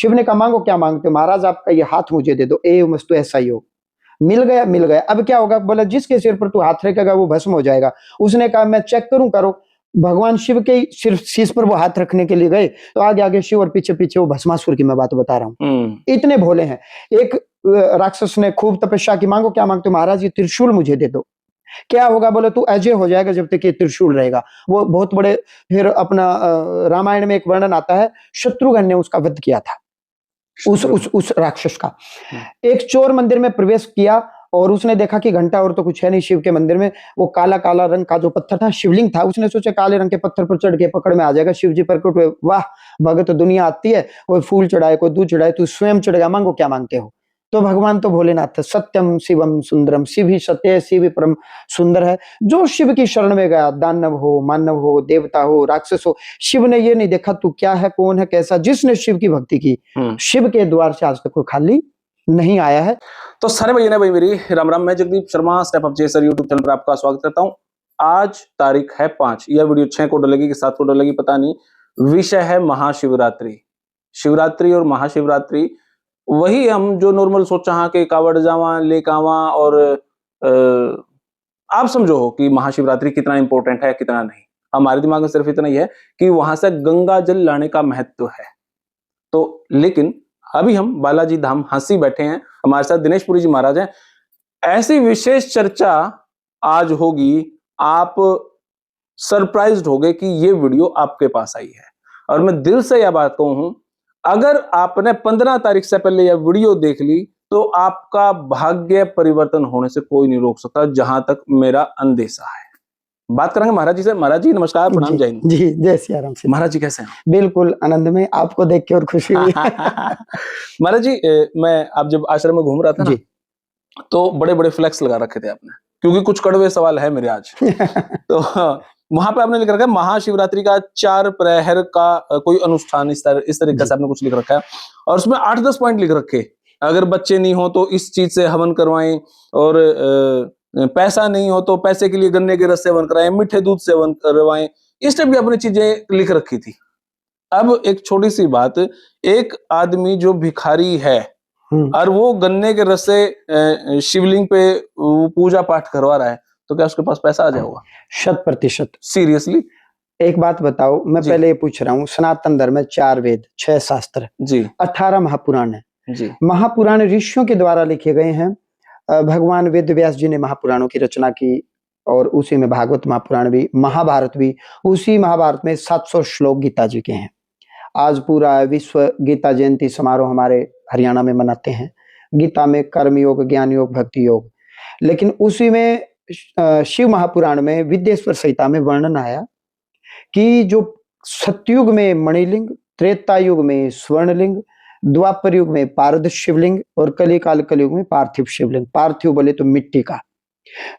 शिव ने कहा मांगो, क्या मांगते हो महाराज? आपका ये हाथ मुझे दे दो, ए मस्तु ऐसा ही हो। मिल गया, मिल गया। अब क्या होगा? बोला जिसके सिर पर तू हाथ रखेगा वो भस्म हो जाएगा। उसने कहा मैं चेक करूं, करो। भगवान शिव के सिर्फ शीश पर वो हाथ रखने के लिए गए तो आगे आगे शिव और पीछे पीछे वो भस्मासुर की मैं बात बता रहा हूँ। इतने भोले हैं। एक राक्षस ने खूब तपस्या की, मांगो, क्या मांगते हो महाराज? ये त्रिशूल मुझे दे दो। क्या होगा? बोले तू अजय हो जाएगा जब तक ये त्रिशूल रहेगा। वो बहुत बड़े, फिर अपना रामायण में एक वर्णन आता है, शत्रुघ्न ने उसका वध किया था, उस राक्षस का। एक चोर मंदिर में प्रवेश किया और उसने देखा कि घंटा और तो कुछ है नहीं शिव के मंदिर में। वो काला काला रंग का जो पत्थर था, शिवलिंग था। उसने सोचा काले रंग के पत्थर पर चढ़ के पकड़ में आ जाएगा, शिव जी प्रकट हुए। वाह भगत दुनिया आती है, कोई फूल चढ़ाए, कोई दूध चढ़ाए, तू स्वयं चढ़ेगा, मांगो क्या मांगते हो? तो भगवान तो भोलेनाथ, सत्यम शिवम सुंदरम, शिव ही सत्य है, शिव ही परम सुंदर है। जो शिव की शरण में गया, दानव हो, मानव हो, देवता हो, राक्षस हो, शिव ने ये नहीं देखा तू क्या है, कौन है, कैसा। जिसने शिव की भक्ति की, शिव के द्वार से आज तक कोई खाली नहीं आया है। तो सारे भैया ने भाई मेरी राम राम। मैं जगदीप शर्मा स्टेप अप जय सर यूट्यूब चैनल पर आपका स्वागत करता हूं। आज तारीख है 5। यह वीडियो 6 को डलेगी कि 7 को डलेगी पता नहीं। विषय है महाशिवरात्रि। शिवरात्रि और महाशिवरात्रि वही हम जो नॉर्मल सोचा हाँ कि कावड़ जावा लेक आवा और आप समझो कि महाशिवरात्रि कितना इंपॉर्टेंट है कितना नहीं। हमारे दिमाग में सिर्फ इतना ही है कि वहां से गंगा जल लाने का महत्व है। तो लेकिन अभी हम बालाजी धाम हंसी बैठे हैं, हमारे साथ दिनेश पुरी जी महाराज हैं। ऐसी विशेष चर्चा आज होगी, आप सरप्राइज्ड होगे कि ये वीडियो आपके पास आई है। और मैं दिल से यह बात कहूं, अगर आपने 15 तारीख से पहले यह वीडियो देख ली तो आपका भाग्य परिवर्तन होने से कोई नहीं रोक सकता, जहां तक मेरा अंदेशा है। बात करेंगे महाराज जी से। महाराज जी नमस्कार, प्रणाम, जय हिंद। जी जय सिया राम। महाराज जी कैसे हैं? बिल्कुल आनंद में, आपको देख के और खुशी हुई। महाराज जी मैं आप जब आश्रम में घूम रहा था ना, तो बड़े बड़े फ्लेक्स लगा रखे थे आपने, क्योंकि कुछ कड़वे सवाल है मेरे आज। तो वहां पे आपने लिख रखा है महाशिवरात्रि का 4 प्रहर का कोई अनुष्ठान, इस तरीके से आपने कुछ लिख रखा है। और उसमें 8-10 पॉइंट लिख रखे। अगर बच्चे नहीं हो तो इस चीज से हवन करवाएं, और पैसा नहीं हो तो पैसे के लिए गन्ने के रस से हवन कराएं, मीठे दूध से हवन करवाएं। इस टाइप की अपनी चीजें लिख रखी थी। अब एक छोटी सी बात, एक आदमी जो भिखारी है और वो गन्ने के रस से शिवलिंग पे पूजा पाठ करवा रहा है, तो क्या उसके पास पैसा आ जाएगा? 100%। सीरियसली? एक बात बताओ, मैं पहले ये पूछ रहा हूँ, सनातन धर्म में 4 वेद, 6 शास्त्र जी, 18 महापुराण है जी। महापुराण ऋषियों के द्वारा लिखे गए हैं। भगवान वेद व्यास जी ने महापुराणों की रचना की, और उसी में भागवत महापुराण भी, महाभारत भी। उसी महाभारत में 700 श्लोक गीता जी के हैं। आज पूरा विश्व गीता जयंती समारोह हमारे हरियाणा में मनाते हैं। गीता में कर्म योग, ज्ञान योग, भक्ति योग। लेकिन उसी में शिव महापुराण में विद्येश्वर संहिता में वर्णन आया कि जो सतयुग में मणिलिंग, त्रेता युग में स्वर्णलिंग, द्वापर युग में पारद शिवलिंग और कलिकाल कलयुग में पार्थिव शिवलिंग। पार्थिव बोले तो मिट्टी का।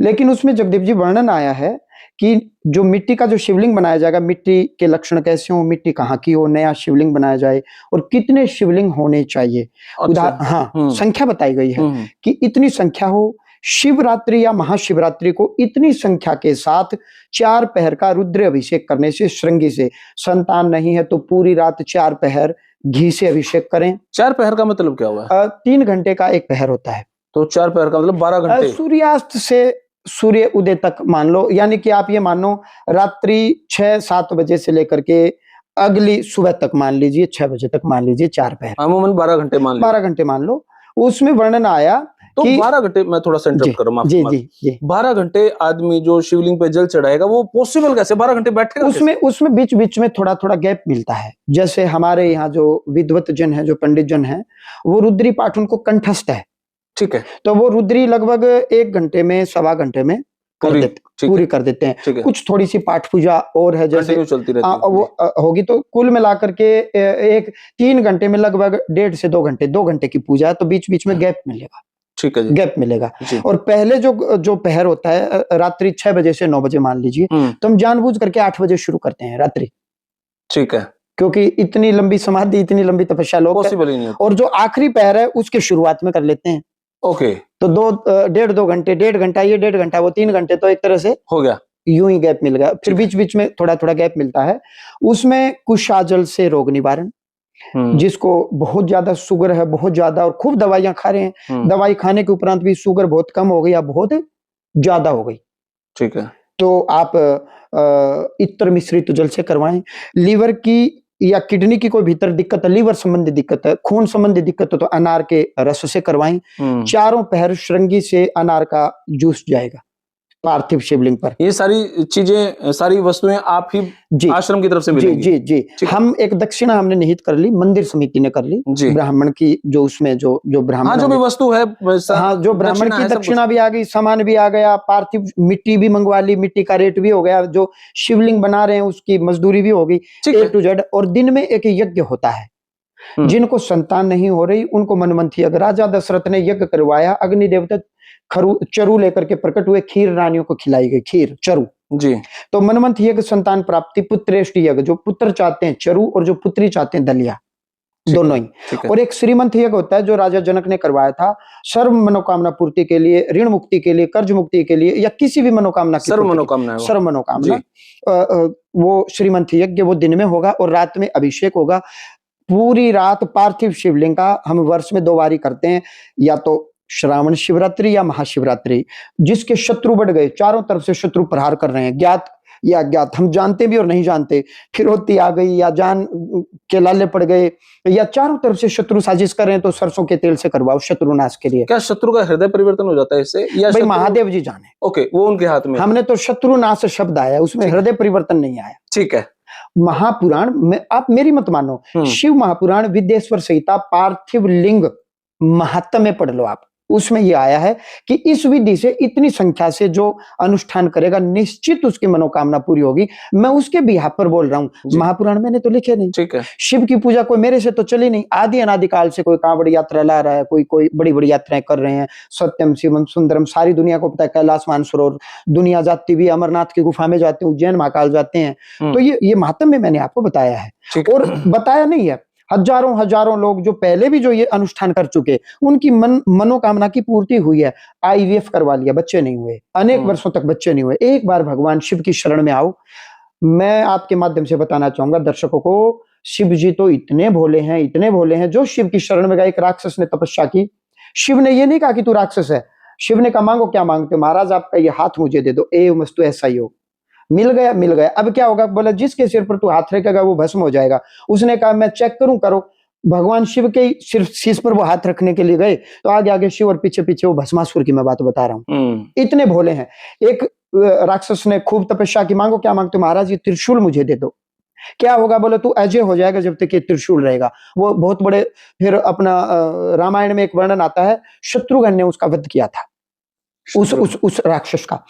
लेकिन उसमें जगदीप जी वर्णन आया है कि जो मिट्टी का जो शिवलिंग बनाया जाएगा, मिट्टी के लक्षण कैसे हो, मिट्टी कहाँ की हो, नया शिवलिंग बनाया जाए, और कितने शिवलिंग होने चाहिए। संख्या बताई गई है कि इतनी संख्या हो। शिवरात्रि या महाशिवरात्रि को इतनी संख्या के साथ 4 पहर का रुद्र अभिषेक करने से, श्रृंगी से, संतान नहीं है तो पूरी रात 4 पहर घी से अभिषेक करें। 4 पहर का मतलब क्या हुआ? 3 घंटे का एक पहर होता है। तो 4 पहर का मतलब 12 घंटे। सूर्यास्त से सूर्य उदय तक मान लो, यानी कि आप ये मान लो रात्रि 6-7 बजे से लेकर के अगली सुबह तक मान लीजिए, 6 बजे तक मान लीजिए 4 पहर, अमूमन 12 घंटे मान लो। 12 घंटे मान लो। उसमें वर्णन आया तो 12 घंटे, मैं थोड़ा सा इंटरप्ट करूं, जी जी जी। 12 घंटे आदमी जो शिवलिंग पे जल चढ़ाएगा वो पॉसिबल कैसे? 12 घंटे बैठेगा? उसमें बीच बीच में थोड़ा थोड़ा गैप मिलता है। जैसे हमारे यहाँ जो विद्वत जन है, जो पंडित जन है, वो रुद्री पाठ उनको कंठस्थ है, ठीक है, तो वो रुद्री लगभग 1 घंटे में, 1.25 घंटे में पूरी कर देते हैं। कुछ थोड़ी सी पाठ पूजा और है, जैसे चलती रहती है वो होगी, तो कुल मिलाकर के एक 3 घंटे में लगभग 1.5 से 2 घंटे, 2 घंटे की पूजा, तो बीच बीच में गैप मिलेगा, ठीक है, गैप मिलेगा। और पहले जो पहर होता है रात्रि 6 बजे से 9 बजे मान लीजिए, तो हम जानबूझ करके 8 बजे शुरू करते हैं रात्रि, ठीक है, क्योंकि इतनी लंबी समाधि, इतनी लंबी तपस्या लोग पॉसिबल ही नहीं होती। और जो आखिरी पहर है उसके शुरुआत में कर लेते हैं। ओके, तो 1.5-2 घंटे, 1.5 घंटा ये, 1.5 घंटा वो, 3 घंटे, तो एक तरह से हो गया, यूं ही गैप मिल गया। फिर बीच बीच में थोड़ा थोड़ा गैप मिल्ता है। उसमें कुशाजल से रोग निवारण, जिसको बहुत ज्यादा शुगर है, बहुत ज्यादा, और खूब दवाइयां खा रहे हैं, दवाई खाने के उपरांत भी शुगर बहुत कम हो गई या बहुत ज्यादा हो गई, ठीक है, तो आप इत्र मिश्रित जल से करवाएं। लीवर की या किडनी की कोई भीतर दिक्कत है, लीवर संबंधी दिक्कत है, खून संबंधी दिक्कत है, तो अनार के रस से करवाएं। चारों पहर श्रृंगी से अनार का जूस जाएगा पार्थिव शिवलिंग पर। ये सारी चीजें, सारी वस्तुएं आप ही आश्रम की तरफ से मिलेंगी? जी जी जी। हम एक दक्षिणा हमने निहित कर ली, मंदिर समिति ने कर ली, ब्राह्मण की जो उसमें जो ब्राह्मण, हाँ, जो भी वस्तु है, हाँ, जो ब्राह्मण की दक्षिणा भी आ गई, सामान भी आ गया, पार्थिव मिट्टी भी मंगवा ली, मिट्टी का रेट भी हो गया, जो शिवलिंग बना रहे हैं उसकी मजदूरी भी हो गई, A to Z। और दिन में एक यज्ञ होता है, जिनको संतान नहीं हो रही उनको मनमंथी, अगर राजा दशरथ ने यज्ञ करवाया, अग्नि देवता चरु लेकर के प्रकट हुए, खीर रानियों को खिलाई गई, खीर चरु जी। तो मनमंथ यज्ञ संतान प्राप्ति, पुत्रेष्ट यज्ञ, जो पुत्र चाहते हैं चरु और जो पुत्री चाहते हैं दलिया, दोनों ही। और एक श्रीमंत यज्ञ होता है जो राजा जनक ने करवाया था, सर्व मनोकामना पूर्ति के लिए, ऋण मुक्ति के लिए, कर्ज मुक्ति के लिए, या किसी भी मनोकामना की, सर्व मनोकामना, वो श्रीमंत यज्ञ वो दिन में होगा और रात में अभिषेक होगा। पूरी रात पार्थिव शिवलिंग का हम वर्ष में 2 बारी करते हैं, या तो श्रावण शिवरात्रि या महाशिवरात्रि। जिसके शत्रु बढ़ गए, चारों तरफ से शत्रु प्रहार कर रहे हैं, ज्ञात या अज्ञात, हम जानते भी और नहीं जानते, फिरौती आ गई या जान के लाले पड़ गए, या चारों तरफ से शत्रु साजिश कर रहे हैं, तो सरसों के तेल से करवाओ शत्रुनाश के लिए। क्या शत्रु का हृदय परिवर्तन हो जाता है इससे, या भाई महादेव जी जाने। ओके, वो उनके हाथ में। हमने तो शत्रुनाश शब्द आया, उसमें हृदय परिवर्तन नहीं आया। ठीक है। महापुराण में आप मेरी मत मानो, शिव महापुराण, विद्येश्वर संहिता, पार्थिव लिंग महात्म्य में पढ़ लो आप, उसमें यह आया है कि इस विधि से इतनी संख्या से जो अनुष्ठान करेगा निश्चित उसकी मनोकामना पूरी होगी। मैं उसके बिहाफ पर बोल रहा हूँ, महापुराण मैंने तो लिखे नहीं। ठीक है। शिव की पूजा कोई मेरे से तो चली नहीं, आदि अनादिकाल से कोई कांवड़ यात्रा ला रहा है, कोई बड़ी बड़ी यात्राएं कर रहे हैं, सत्यम शिवम सुंदरम, सारी दुनिया को पता है, कैलाश मानसरोवर दुनिया जाती भी, अमरनाथ की गुफा में जाते हैं, उज्जैन महाकाल जाते हैं, तो ये महात्म्य मैंने आपको बताया है। और बताया नहीं है, हजारों लोग जो पहले भी जो ये अनुष्ठान कर चुके, उनकी मनोकामना की पूर्ति हुई है। IVF करवा लिया, बच्चे नहीं हुए, अनेक वर्षों तक बच्चे नहीं हुए। एक बार भगवान शिव की शरण में आओ। मैं आपके माध्यम से बताना चाहूंगा दर्शकों को, शिव जी तो इतने भोले हैं, जो शिव की शरण में गए, एक राक्षस ने तपस्या की, शिव ने ये नहीं कहा कि तू राक्षस है, शिव ने कहा मांगो क्या मांगते हो महाराज, आपका ये हाथ मुझे दे दो, एवं मस्तु ऐसा ही हो। मिल गया। अब क्या होगा, बोला जिसके सिर पर तू हाथ रखेगा वो भस्म हो जाएगा। उसने कहा मैं चेक करूं, करो। भगवान शिव के सिर शीश पर वो हाथ रखने के लिए गए, तो आगे शिव और पीछे वो भस्मासुर की मैं बात बता रहा हूँ, इतने भोले हैं। एक राक्षस ने खूब तपस्या की, मांगो क्या मांगते हो महाराज, ये त्रिशूल मुझे दे दो। क्या होगा, बोले तू अजय हो जाएगा जब तक ये त्रिशूल रहेगा। वो बहुत बड़े, फिर अपना रामायण में एक वर्णन आता है, शत्रुघ्न ने उसका वध किया था, उस राक्षस का।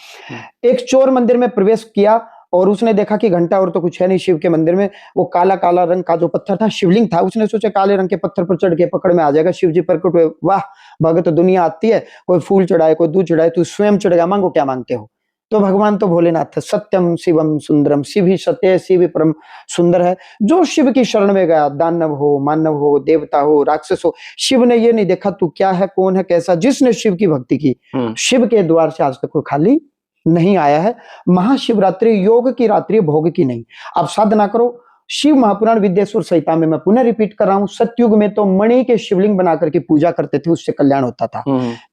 एक चोर मंदिर में प्रवेश किया और उसने देखा कि घंटा और तो कुछ है नहीं शिव के मंदिर में, वो काला रंग का जो पत्थर था, शिवलिंग था। उसने सोचा काले रंग के पत्थर पर चढ़ के पकड़ में आ जाएगा। शिव जी प्रकट हुए, वाह भगत दुनिया आती है, कोई फूल चढ़ाए, कोई दूध चढ़ाए, तू स्वयं चढ़ेगा, मांगो क्या मांगते हो। तो भगवान तो भोलेनाथ, सत्यम शिवम सुंदरम, शिव ही सत्य है, शिव ही परम सुंदर है। जो शिव की शरण में गया, दानव हो, मानव हो, देवता हो, राक्षस हो, शिव ने ये नहीं देखा तू क्या है, कौन है, कैसा। जिसने शिव की भक्ति की, शिव के द्वार से आज तक कोई खाली नहीं आया है। महाशिवरात्रि योग की रात्रि, भोग की नहीं। आप साधना करो। शिव महापुराण विद्येश्वर संहिता में मैं पुनः रिपीट कर रहा हूं, सतयुग में तो मणि के शिवलिंग बना करके पूजा करते थे, उससे कल्याण होता था।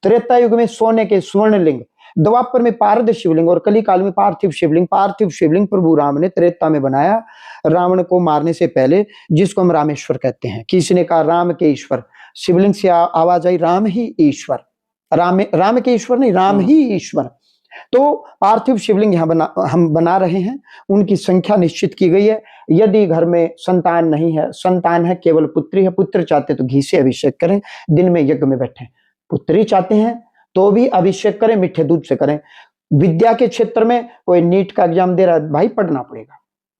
त्रेता युग में सोने के स्वर्ण लिंग, द्वापर में पारद शिवलिंग और कली काल में पार्थिव शिवलिंग। पार्थिव शिवलिंग प्रभु राम ने त्रेता में बनाया, रावण को मारने से पहले, जिसको हम रामेश्वर कहते हैं। किसी ने कहा राम के ईश्वर, शिवलिंग से आवाज आई राम ही ईश्वर, राम के ईश्वर नहीं, राम ही ईश्वर। तो पार्थिव शिवलिंग यहाँ हम बना रहे हैं, उनकी संख्या निश्चित की गई है। यदि घर में संतान नहीं है, संतान है, केवल पुत्री है, पुत्र चाहते तो घी से अभिषेक करें, दिन में यज्ञ में बैठे। पुत्री चाहते हैं तो भी अभिषेक करें, मीठे दूध से करें। विद्या के क्षेत्र में कोई नीट का एग्जाम दे रहा है, भाई पढ़ना पड़ेगा।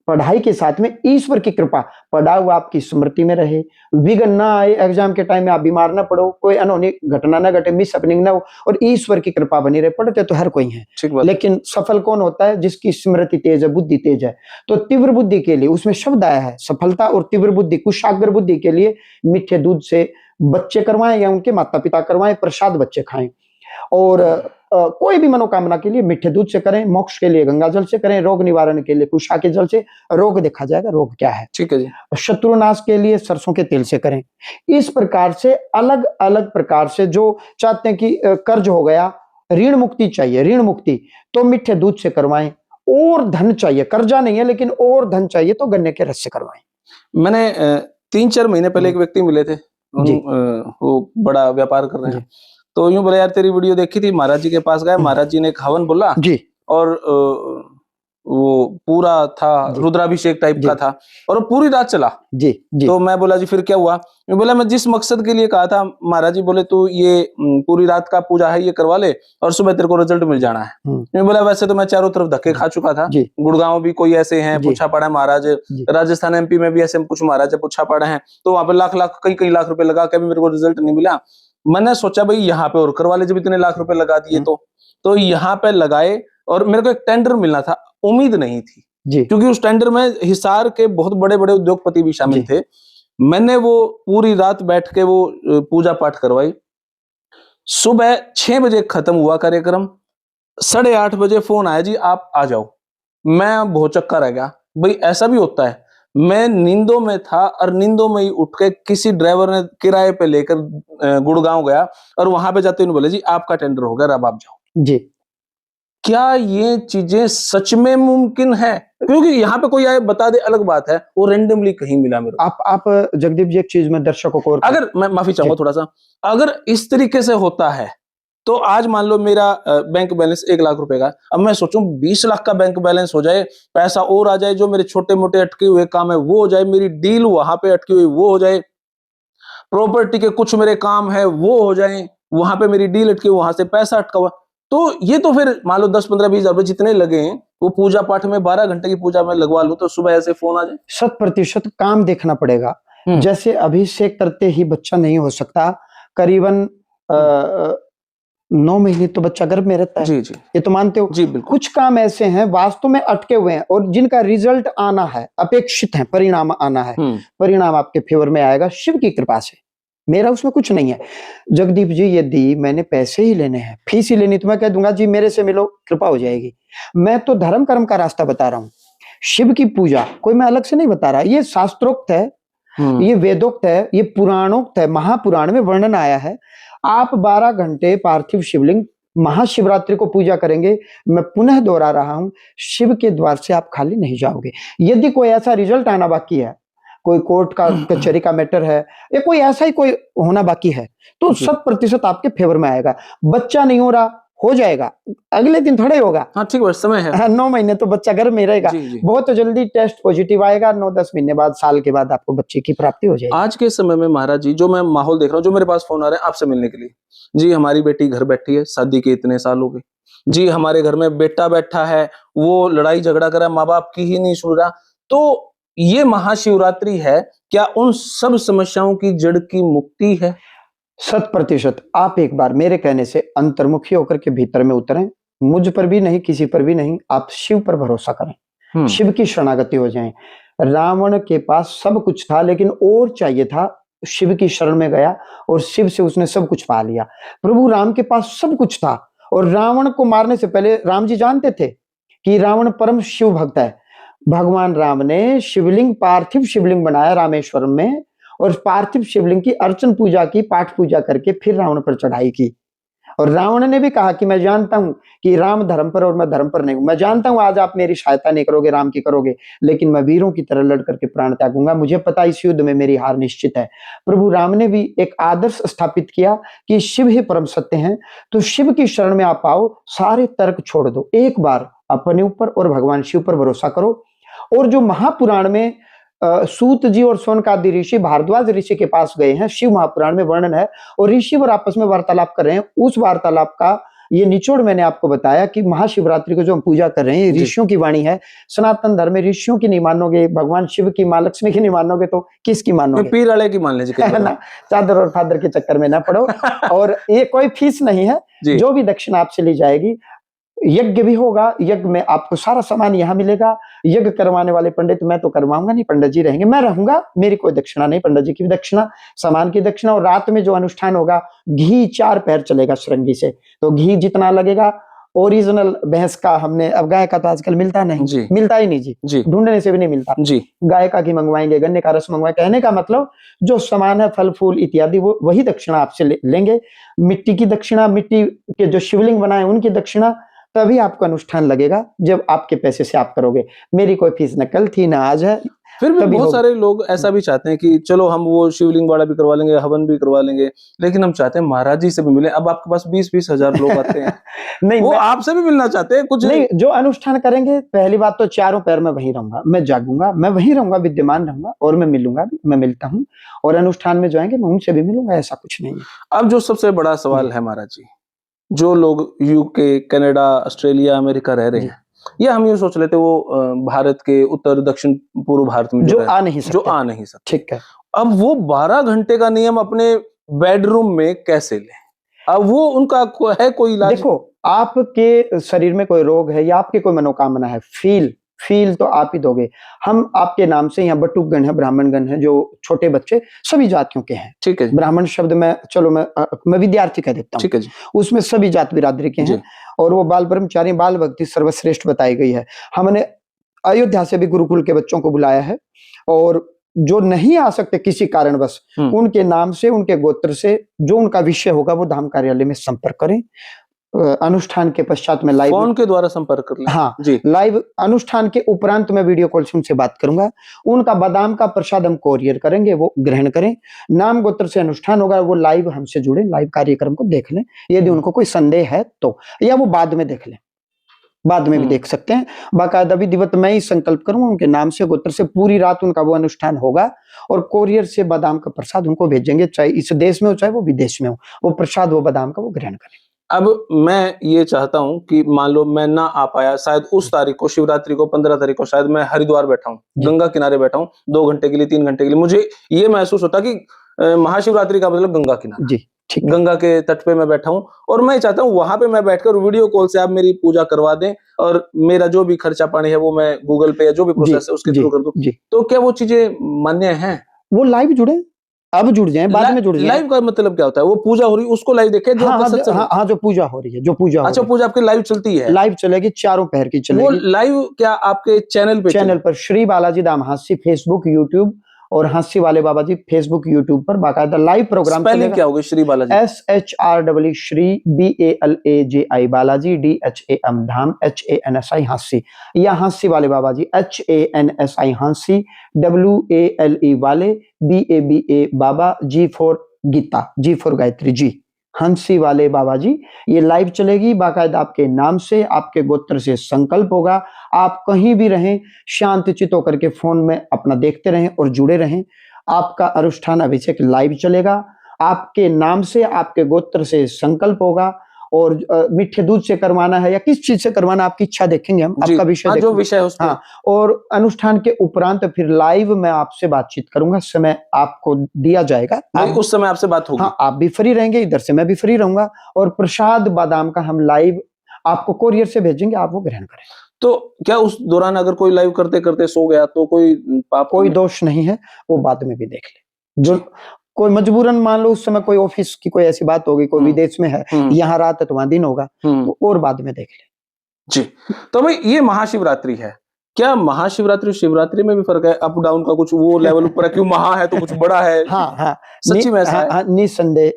पढ़ाई के साथ में ईश्वर की कृपा, पढ़ा हुआ आपकी स्मृति में रहे, विघ्न ना आए, एग्जाम के टाइम में आप बीमार ना पड़ो, कोई अनहोनी घटना ना घटे, मिस हैपनिंग ना हो, और ईश्वर की कृपा बनी रहे। पढ़ते तो हर कोई है, लेकिन सफल कौन होता है, जिसकी स्मृति तेज है, बुद्धि तेज है। तो तीव्र बुद्धि के लिए उसमें शब्द आया है, सफलता और तीव्र बुद्धि, कुशाग्र बुद्धि के लिए मीठे दूध से बच्चे करवाएं या उनके माता पिता करवाएं, प्रसाद बच्चे खाएं। और कोई भी मनोकामना के लिए मीठे दूध से करें, मोक्ष के लिए गंगा जल से करें, रोग निवारण के लिए कुशा के जल से, रोग देखा जाएगा रोग क्या है। ठीक है जी। शत्रुनाश के लिए सरसों के तेल से करें। इस प्रकार से अलग अलग प्रकार से जो चाहते हैं कि कर्ज हो गया, ऋण मुक्ति चाहिए, ऋण मुक्ति तो मीठे दूध से करवाएं। और धन चाहिए, कर्जा नहीं है लेकिन और धन चाहिए तो गन्ने के रस से करवाएं। मैंने 3-4 महीने पहले एक व्यक्ति मिले थे, वो बड़ा व्यापार कर रहे हैं, तो यूं बोले यार तेरी वीडियो देखी थी, महाराज जी के पास गया, महाराज जी ने एक हवन बोला जी, और वो पूरा था रुद्राभिषेक टाइप का था और वो पूरी रात चला जी जी। तो मैं बोला जी फिर क्या हुआ? मैं बोला मैं जिस मकसद के लिए कहा था, महाराज जी बोले तू ये पूरी रात का पूजा है ये करवा ले और सुबह तेरे को रिजल्ट मिल जाना है। मैं बोला वैसे तो मैं चारों तरफ धक्के खा चुका था, गुड़गांव भी कोई ऐसे हैं पूछा पड़ा है महाराज, राजस्थान एमपी में भी ऐसे कुछ महाराज पूछा पड़ा है, तो वहां पे लाख कई लाख रुपए लगा के भी मेरे को रिजल्ट नहीं मिला। मैंने सोचा भाई यहाँ पे और करवा ले, जब इतने लाख रुपए लगा दिए तो यहाँ पे लगाए और मेरे को एक टेंडर मिलना था, उम्मीद नहीं थी क्योंकि उस टेंडर में हिसार के बहुत बड़े बड़े उद्योगपति भी शामिल थे। मैंने वो पूरी रात बैठ के वो पूजा पाठ करवाई। सुबह 6 बजे खत्म हुआ कार्यक्रम, 8:30 बजे फोन आया जी आप आ जाओ। मैं भौचक्का रह गया, भाई ऐसा भी होता है। मैं नींदों में था और नींदों में ही उठ के किसी ड्राइवर ने किराए पे लेकर गुड़गांव गया और वहां पे जाते हुए बोले जी आपका टेंडर हो गया, अब आप जाओ जी। क्या ये चीजें सच में मुमकिन है? क्योंकि यहाँ पे कोई आए बता दे अलग बात है, वो रैंडमली कहीं मिला मेरे को। आप जगदीप जी एक चीज में दर्शकों को अगर मैं माफी चाहूंगा थोड़ा सा, अगर इस तरीके से होता है तो आज मान लो मेरा बैंक बैलेंस 1 लाख रुपए का, अब मैं सोचूं 20 लाख का बैंक बैलेंस हो जाए, पैसा और आ जाए, जो मेरे छोटे मोटे अटके हुए काम है वो हो जाए, मेरी डील वहां पे अटकी हुई वो हो जाए, प्रॉपर्टी के कुछ मेरे काम है वो हो जाए, वहां पे मेरी डील अटकी वहां से पैसा अटका हुआ, तो ये तो फिर मान लो 10, 15, 20 हजार जितने लगे हैं वो पूजा पाठ में 12 घंटे की पूजा में लगवा लूं तो सुबह ऐसे फोन आ जाए। 100% काम देखना पड़ेगा। जैसे अभिषेक करते ही बच्चा नहीं हो सकता, करीबन 9 महीने तो बच्चा गर्भ में रहता है। जी जी, ये तो मानते हो जी बिल्कुल। कुछ काम ऐसे हैं वास्तव में अटके हुए हैं और जिनका रिजल्ट आना है, अपेक्षित है, परिणाम आना है, परिणाम आपके फेवर में आएगा शिव की कृपा से, मेरा उसमें कुछ नहीं है। जगदीप जी यदि मैंने पैसे ही लेने हैं, फीस ही लेनी, तो मैं कह दूंगा जी मेरे से मिलो, कृपा हो जाएगी। मैं तो धर्म कर्म का रास्ता बता रहा हूँ, शिव की पूजा कोई मैं अलग से नहीं बता रहा, ये शास्त्रोक्त है, ये वेदोक्त है, ये पुराणोक्त है, महापुराण में वर्णन आया है। आप 12 घंटे पार्थिव शिवलिंग महाशिवरात्रि को पूजा करेंगे, मैं पुनः दोहरा रहा हूं, शिव के द्वार से आप खाली नहीं जाओगे। यदि कोई ऐसा रिजल्ट आना बाकी है, कोई कोर्ट का कचहरी का मैटर है या कोई ऐसा ही कोई होना बाकी है, तो 100% आपके फेवर में आएगा। बच्चा नहीं हो जाएगा, अगले दिन थोड़े होगा। हाँ ठीक है, समय है। 9 महीने तो बच्चा घर में रहेगा, बहुत जल्दी टेस्ट पॉजिटिव आएगा, 9-10 महीने बाद, साल के बाद आपको बच्चे की प्राप्ति हो जाएगी। आज के समय में महाराज जी जो मैं माहौल देख रहा हूँ, जो मेरे पास फोन आ रहे हैं आपसे मिलने के लिए, जी हमारी बेटी घर बैठी है, शादी के इतने साल हो गए जी, हमारे घर में बेटा बैठा है, वो लड़ाई झगड़ा कर रहा है, माँ बाप की ही नहीं सुन रहा, तो ये महाशिवरात्रि है, क्या उन सब समस्याओं की जड़ की मुक्ति है? 100%। आप एक बार मेरे कहने से अंतर्मुखी होकर के भीतर में उतरें, मुझ पर भी नहीं, किसी पर भी नहीं, आप शिव पर भरोसा करें, शिव की शरणागति हो जाएं। रावण के पास सब कुछ था लेकिन और चाहिए था, शिव की शरण में गया और शिव से उसने सब कुछ पा लिया। प्रभु राम के पास सब कुछ था और रावण को मारने से पहले राम जी जानते थे कि रावण परम शिव भक्त है। भगवान राम ने शिवलिंग, पार्थिव शिवलिंग बनाया रामेश्वरम में और पार्थिव शिवलिंग की अर्चन पूजा की, पाठ पूजा करके फिर रावण पर चढ़ाई की। और रावण ने भी कहा कि मैं जानता हूं कि राम धर्म पर और मैं धर्म पर नहीं हूं, मैं जानता हूं आज आप मेरी सहायता नहीं करोगे, राम की करोगे, लेकिन मैं वीरों की तरह लड़ करके प्राण त्यागूंगा, मुझे पता इस युद्ध में मेरी हार निश्चित है। प्रभु राम ने भी एक आदर्श स्थापित किया कि शिव ही परम सत्य हैं, तो शिव की शरण में आप आओ, सारे तर्क छोड़ दो, एक बार अपने ऊपर और भगवान शिव पर भरोसा करो। और जो महापुराण में सूत जी और सोनकादि ऋषि भारद्वाज ऋषि के पास गए हैं, शिव महापुराण में वर्णन है, और ऋषि और आपस में वार्तालाप कर रहे हैं, उस वार्तालाप का ये निचोड़ मैंने आपको बताया कि महाशिवरात्रि को जो हम पूजा कर रहे हैं ऋषियों की वाणी है। सनातन धर्म में ऋषियों की नहीं मानोगे, भगवान शिव की, मां लक्ष्मी की नहीं मानोगे तो किसकी मानोगे? पीर वाले की मान लीजिए ना, चादर और फादर के चक्कर में ना पड़ो। और ये कोई फीस नहीं है, जो भी दक्षिणा आपसे ली जाएगी यज्ञ भी होगा, यज्ञ में आपको सारा सामान यहाँ मिलेगा। यज्ञ करवाने वाले पंडित मैं तो करवाऊंगा नहीं, पंडित जी रहेंगे, मैं रहूंगा, मेरी कोई दक्षिणा नहीं, पंडित जी की भी दक्षिणा, सामान की दक्षिणा। और रात में जो अनुष्ठान होगा, घी 4 पैर चलेगा श्रृंगी से, तो घी जितना लगेगा ओरिजिनल भैंस का, हमने अब गाय का तो आजकल मिलता नहीं जी, मिलता ही नहीं जी, ढूंढने से भी नहीं मिलता जी, गाय का घी मंगवाएंगे, गन्ने का रस मंगवाएंगे। कहने का मतलब जो सामान है, फल फूल इत्यादि, वो वही दक्षिणा आपसे लेंगे। मिट्टी की दक्षिणा, मिट्टी के जो शिवलिंग बनाए उनकी दक्षिणा, तभी आपको अनुष्ठान लगेगा जब आपके पैसे से आप करोगे। मेरी कोई फीस न कल थी ना आज है। फिर भी बहुत सारे लोग ऐसा भी चाहते हैं कि चलो हम वो शिवलिंग वाला भी करवा लेंगे, हवन भी करवा लेंगे, लेकिन हम चाहते हैं महाराज जी से भी मिले। अब आपके पास 20-20 हजार लोग आते हैं नहीं, वो आपसे भी मिलना चाहते हैं कुछ नहीं। जो अनुष्ठान करेंगे, पहली बात तो चारों पैर में वहीं रहूंगा, मैं जागूंगा, मैं वहीं रहूंगा, विद्यमान रहूंगा, और मैं मिलूंगा भी, मैं मिलता हूँ। और अनुष्ठान में जो आएंगे मैं उनसे भी मिलूंगा, ऐसा कुछ नहीं है। अब जो सबसे बड़ा सवाल है महाराज जी, जो लोग यूके, कनाडा, ऑस्ट्रेलिया, अमेरिका रह रहे हैं, या हम ये सोच लेते वो भारत के उत्तर दक्षिण पूर्व भारत में जो आ नहीं सकते, ठीक है, अब वो 12 घंटे का नियम अपने बेडरूम में कैसे ले? अब वो उनका है कोई इलाज? देखो, आपके शरीर में कोई रोग है या आपकी कोई मनोकामना है, फील तो आप ही दोगे। हम आपके नाम से, यहाँ बटुकगण है, ब्राह्मणगण है, जो छोटे बच्चे सभी जातियों के हैं, ठीक है। ब्राह्मण शब्द में चलो मैं विद्यार्थी कह देता हूँ, ठीक है जी। उसमें सभी जात बिरादरी के हैं, और वो बाल ब्रह्मचारी, बाल भक्ति सर्वश्रेष्ठ बताई गई है। हमने अयोध्या से भी गुरुकुल के बच्चों को बुलाया है, और जो नहीं आ सकते किसी कारणवश, उनके नाम से, उनके गोत्र से जो उनका विषय होगा, वो धाम कार्यालय में संपर्क करें। अनुष्ठान के पश्चात में लाइव फोन के द्वारा संपर्क कर लें। हाँ जी, लाइव अनुष्ठान के उपरांत में वीडियो कॉल से उनसे बात करूंगा। उनका बादाम का प्रसाद हम कोरियर करेंगे, वो ग्रहण करें। नाम गोत्र से अनुष्ठान होगा, वो लाइव हमसे जुड़े, लाइव कार्यक्रम को देख लें। यदि उनको कोई संदेह है तो, या वो बाद में देख लें, बाद में भी देख सकते हैं। बाकायदा विधिवत मैं ही संकल्प करूंगा, उनके नाम से गोत्र से पूरी रात उनका वो अनुष्ठान होगा, और कोरियर से बादाम का प्रसाद उनको भेजेंगे, चाहे इस देश में हो चाहे वो विदेश में हो, वो प्रसाद, वो बादाम का वो ग्रहण करें। अब मैं ये चाहता हूं कि मान लो मैं ना आ पाया, शायद उस तारीख को, शिवरात्रि को 15 तारीख को, शायद मैं हरिद्वार बैठा हूं, गंगा किनारे बैठा हूं 2 घंटे के लिए, 3 घंटे के लिए, मुझे ये महसूस होता कि महाशिवरात्रि का मतलब गंगा किनारा, जी, ठीक, गंगा के तट पे मैं बैठा हूं, और मैं चाहता हूं वहां पे मैं बैठकर वीडियो कॉल से आप मेरी पूजा करवा दें, और मेरा जो भी खर्चा पानी है वो मैं गूगल पे या जो भी प्रोसेस है उसके थ्रू कर दूं। तो क्या वो चीजें मान्य हैं? वो लाइव जुड़े, अब जुड़ जाएं, बाद में जुड़ जाएं। लाइव का मतलब क्या होता है? वो पूजा हो रही है उसको लाइव देखे, जो हाँ, जो पूजा हो रही है, जो पूजा अच्छा, पूजा आपके लाइव चलती है? लाइव चलेगी, चारों पहर की चलेगी। वो लाइव क्या आपके चैनल पर श्री बालाजी धाम हास्य, फेसबुक, यूट्यूब, और हास्य वाले बाबा जी फेसबुक, यूट्यूब पर बाकायदा लाइव प्रोग्राम चलेगा। क्या होगा Shri Balaji? SHRW Shri, BALAJI Balaji, DHAM धाम, HANSI हास्य, या हास्य वाले बाबा जी HANSI हांसी, WALE वाले, BABA बाबा, G for Gita, G for Gayatri ji, हंसी वाले बाबा जी। ये लाइव चलेगी, बाकायदा आपके नाम से, आपके गोत्र से संकल्प होगा। आप कहीं भी रहें, शांत चित होकर के फोन में अपना देखते रहें और जुड़े रहें। आपका अनुष्ठान अभिषेक लाइव चलेगा, आपके नाम से, आपके गोत्र से संकल्प होगा, और मीठे दूध से करवाना है या किस चीज से करवाना, आपकी इच्छा देखेंगे हम, आपका विषय जो विषय है हाँ, और अनुष्ठान के उपरांत फिर लाइव मैं आपसे बातचीत करूंगा, समय आपको दिया जाएगा, उस समय आपसे बात होगी। हाँ, आप भी फ्री रहेंगे, इधर से मैं भी फ्री रहूंगा, और प्रसाद बादाम का हम लाइव आपको कोरियर से भेजेंगे, आप वो ग्रहण करें। तो क्या उस दौरान अगर कोई लाइव करते करते सो गया तो कोई पाप? कोई दोष नहीं है, वो बाद में भी देख ले। जो कोई मजबूरन, मान लो उस समय कोई ऑफिस की कोई ऐसी बात होगी, कोई विदेश में है, यहाँ रात है तो वहां दिन होगा, और बाद में देख ले। जी, तो भाई ये महाशिवरात्रि है, क्या महाशिवरात्रि शिवरात्रि में भी फर्क है? अप डाउन का कुछ वो लेवल ऊपर है, क्यों महा है तो कुछ बड़ा है? हाँ, सच्ची में ऐसा है?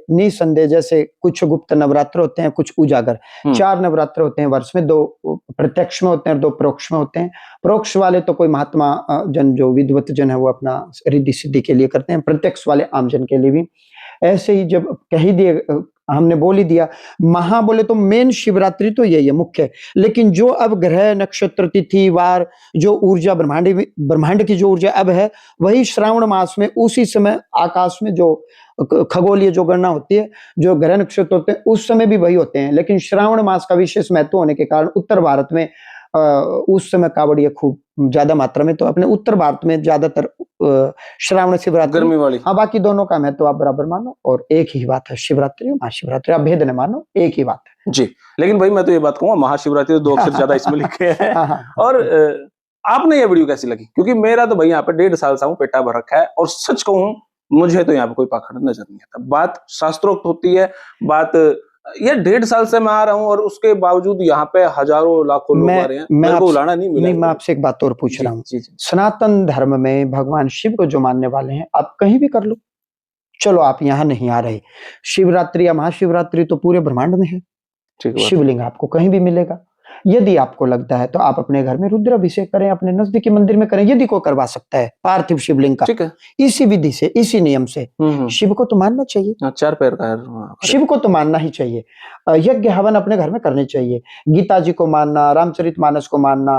निसंदेह, जैसे कुछ गुप्त नवरात्र होते हैं, कुछ उजागर। 4 नवरात्र होते हैं वर्ष में, 2 प्रत्यक्ष में होते हैं और 2 परोक्ष में होते हैं। परोक्ष वाले तो कोई महात्मा जन, जो विद्वत जन है, वो अपना रिद्धि सिद्धि के लिए करते हैं, प्रत्यक्ष वाले आम जन के लिए भी। ऐसे ही जब कह ही दिए, हमने बोल ही दिया, महा बोले तो मेन शिवरात्रि तो यही है मुख्य, लेकिन जो अब ग्रह नक्षत्र तिथि वार, जो ऊर्जा ब्रह्मांड की जो ऊर्जा अब है, वही श्रावण मास में उसी समय आकाश में जो खगोलीय जो गणना होती है, जो ग्रह नक्षत्र होते हैं, उस समय भी वही होते हैं। लेकिन श्रावण मास का विशेष महत्व होने के कारण उत्तर भारत में उस समय कावड़िया खूब ज्यादा मात्रा में, तो अपने उत्तर भारत में ज्यादातर श्रावण शिवरात्रि, गर्मी वाली। हाँ, बाकी दोनों का मैं तो आप बराबर मानो, और एक ही बात है शिवरात्रि और महाशिवरात्रि, आप भेद न मानो, एक ही बात है जी। लेकिन भाई मैं तो ये बात कहूंगा, महाशिवरात्रि तो 2 अक्षर ज्यादा इसमें लिखे हैं। और आपने ये वीडियो कैसी लगी? क्योंकि मेरा तो भाई यहाँ पे 1.5 साल से हूँ, पेटा भर रखा है, और सच कहूं मुझे तो यहाँ पे कोई पाखंड नजर नहीं आता। बात शास्त्रोक्त होती है, बात ये 1.5 साल से मैं आ रहा हूँ और उसके बावजूद यहाँ पे हजारों लाखों लोग आ रहे हैं, मेरे को बुलाना नहीं मिला। मैं आपसे एक बात और पूछ रहा हूँ, जी, जी। सनातन धर्म में भगवान शिव को जो मानने वाले हैं, आप कहीं भी कर लो, चलो आप यहाँ नहीं आ रहे, शिवरात्रि या महाशिवरात्रि तो पूरे ब्रह्मांड में है, शिवलिंग आपको कहीं भी मिलेगा। यदि आपको लगता है तो आप अपने घर में रुद्राभिषेक करें, अपने नजदीकी मंदिर में करें, यदि कोई करवा सकता है पार्थिव शिवलिंग का, ठीक है, इसी विधि से, इसी नियम से, शिव को तो मानना चाहिए, 4 पैर का है, शिव को तो मानना ही चाहिए। यज्ञ हवन अपने घर में करने चाहिए, गीता जी को मानना, रामचरितमानस को मानना,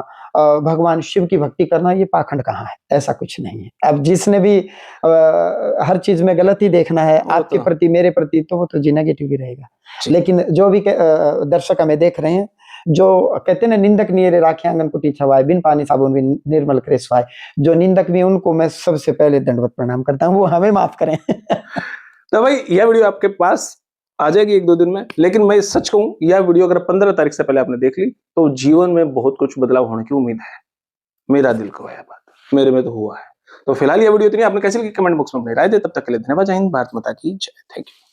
भगवान शिव की भक्ति करना, ये पाखंड कहाँ है? ऐसा कुछ नहीं है। अब जिसने भी हर चीज में गलती देखना है आपके प्रति, मेरे प्रति, तो वो तो जी नेगेटिव ही रहेगा। लेकिन जो भी दर्शक हमें देख रहे हैं, जो कहते हैं निंदक नियरे राखे आंगन कुटी छवाए, बिन पानी साबुन बिन निर्मल करे स्वाए, जो निंदक भी, उनको मैं सबसे पहले दंडवत प्रणाम करता हूँ, वो हमें माफ करें। तो भाई यह वीडियो आपके पास आ जाएगी 1-2 दिन में, लेकिन मैं सच कहूं, यह वीडियो अगर 15 तारीख से पहले आपने देख ली तो जीवन में बहुत कुछ बदलाव होने की उम्मीद है। मेरा दिल को है बात, मेरे में तो हुआ है। तो फिलहाल यह वीडियो इतनी, आपने कैसी लगी कमेंट बॉक्स में अपनी राय दे। तब तक के लिए धन्यवाद। जय हिंद, भारत माता की जय। Thank you.